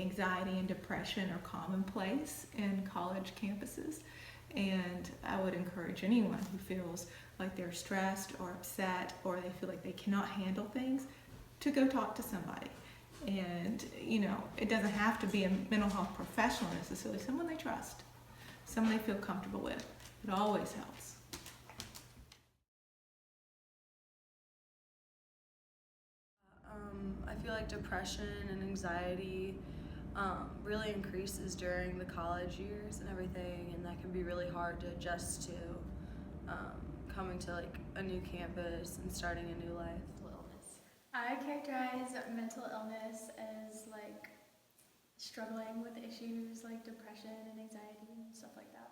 anxiety and depression are commonplace in college campuses. And I would encourage anyone who feels like they're stressed or upset or they feel like they cannot handle things to go talk to somebody. And, it doesn't have to be a mental health professional necessarily, someone they trust, someone they feel comfortable with. It always helps. I feel like depression and anxiety really increases during the college years and everything, and that can be really hard to adjust to coming to like a new campus and starting a new life. Illness. I characterize mental illness as like struggling with issues like depression and anxiety and stuff like that.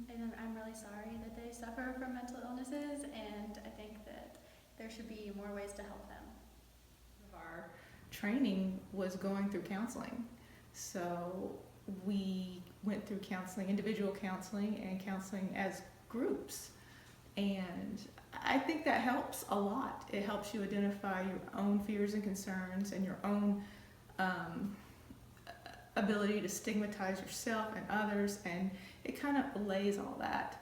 And I'm really sorry that they suffer from mental illnesses, and I think that there should be more ways to help them. Our training was going through counseling. So we went through counseling, individual counseling, and counseling as groups. And I think that helps a lot. It helps you identify your own fears and concerns and your own ability to stigmatize yourself and others, and it kind of allays all that.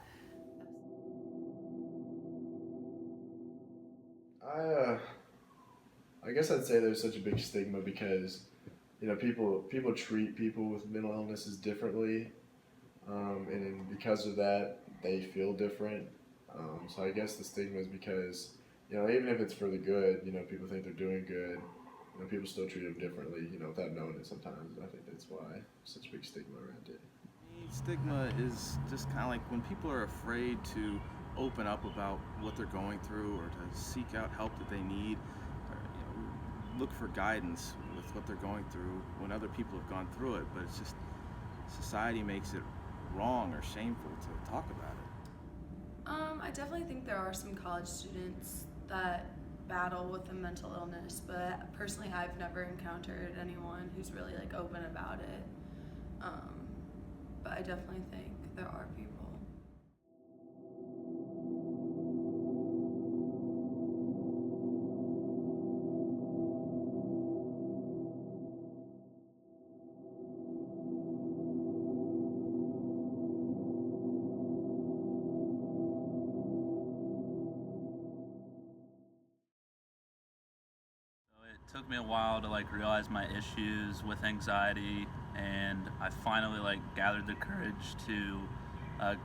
I guess I'd say there's such a big stigma because people treat people with mental illnesses differently, and because of that they feel different. So I guess the stigma is because even if it's for the good, people think they're doing good. People still treat them differently, without knowing it sometimes. I think that's why there's such a big stigma around it. Stigma is just kind of like when people are afraid to open up about what they're going through or to seek out help that they need, or look for guidance with what they're going through when other people have gone through it. But it's just society makes it wrong or shameful to talk about it. I definitely think there are some college students that battle with a mental illness, but personally I've never encountered anyone who's really like open about it. But I definitely think there are people. It took me a while to realize my issues with anxiety, and I finally gathered the courage to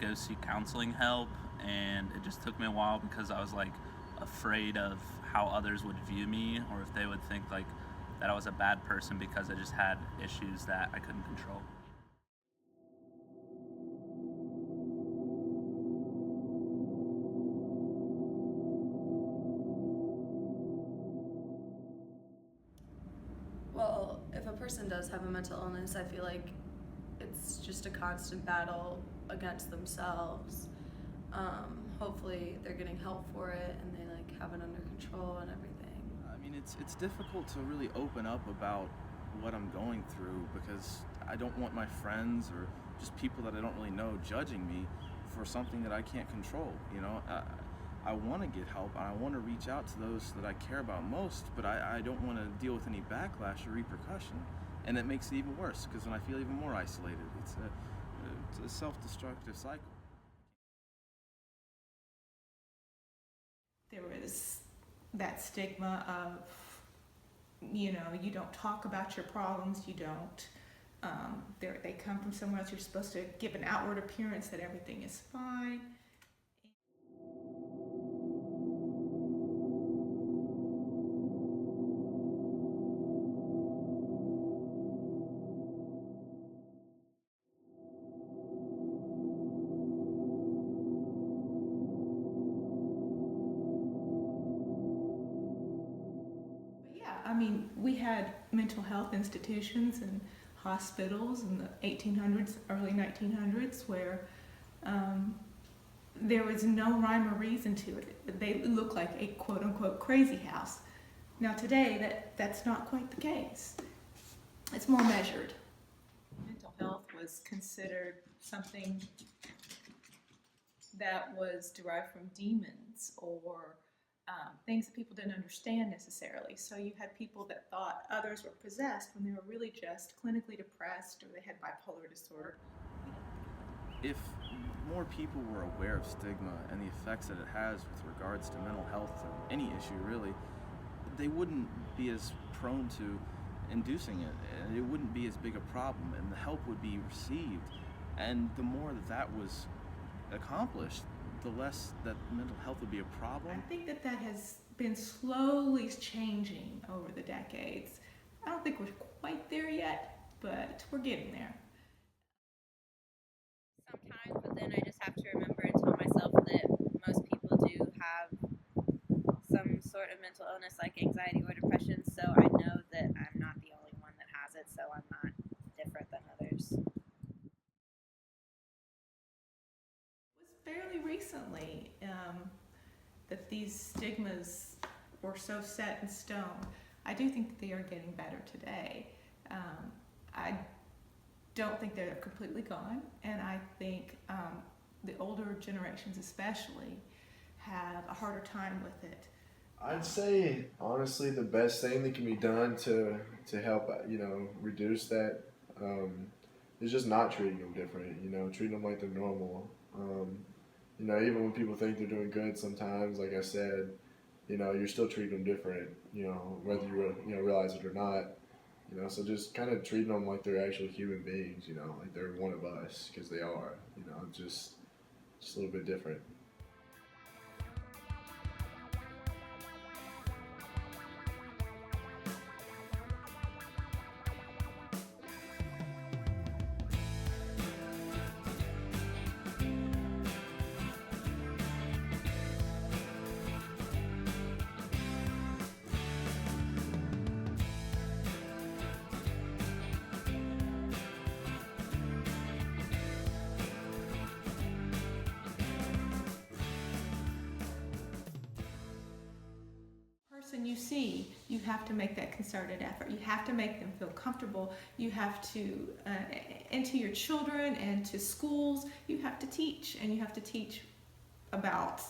go seek counseling help. And it just took me a while because I was afraid of how others would view me, or if they would think that I was a bad person because I just had issues that I couldn't control. Well, if a person does have a mental illness, I feel like it's just a constant battle against themselves. Hopefully they're getting help for it and they have it under control and everything. I mean, it's difficult to really open up about what I'm going through because I don't want my friends or just people that I don't really know judging me for something that I can't control. I want to get help and I want to reach out to those that I care about most, but I don't want to deal with any backlash or repercussion, and it makes it even worse because then I feel even more isolated. It's a self-destructive cycle. There is that stigma of, you don't talk about your problems, you don't, they come from somewhere else, you're supposed to give an outward appearance that everything is fine. We had mental health institutions and hospitals in the 1800s, early 1900s, where there was no rhyme or reason to it. They looked like a quote-unquote crazy house. Now today, that's not quite the case. It's more measured. Mental health was considered something that was derived from demons or things that people didn't understand necessarily. So you had people that thought others were possessed when they were really just clinically depressed or they had bipolar disorder. If more people were aware of stigma and the effects that it has with regards to mental health or any issue really, they wouldn't be as prone to inducing it, and it wouldn't be as big a problem, and the help would be received. And the more that was accomplished, the less that mental health would be a problem. I think that has been slowly changing over the decades. I don't think we're quite there yet, but we're getting there. Sometimes, but then I just have to remember and tell myself that most people do have some sort of mental illness like anxiety or depression, so I know that I'm not the only one that has it, so I'm not different than others. It was fairly recently that these stigmas were so set in stone. I do think that they are getting better today. I don't think they're completely gone, and I think the older generations especially have a harder time with it. I'd say honestly the best thing that can be done to help reduce that is just not treating them different. Treating them like they're normal. Even when people think they're doing good, sometimes, like I said, you're still treating them different. Whether you realize it or not. So just kind of treating them like they're actual human beings. Like they're one of us, because they are. Just a little bit different. Person you see, you have to make that concerted effort. You have to make them feel comfortable. You have to, and to your children and to schools, you have to teach, and you have to teach about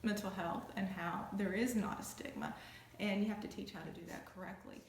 mental health and how there is not a stigma, and you have to teach how to do that correctly.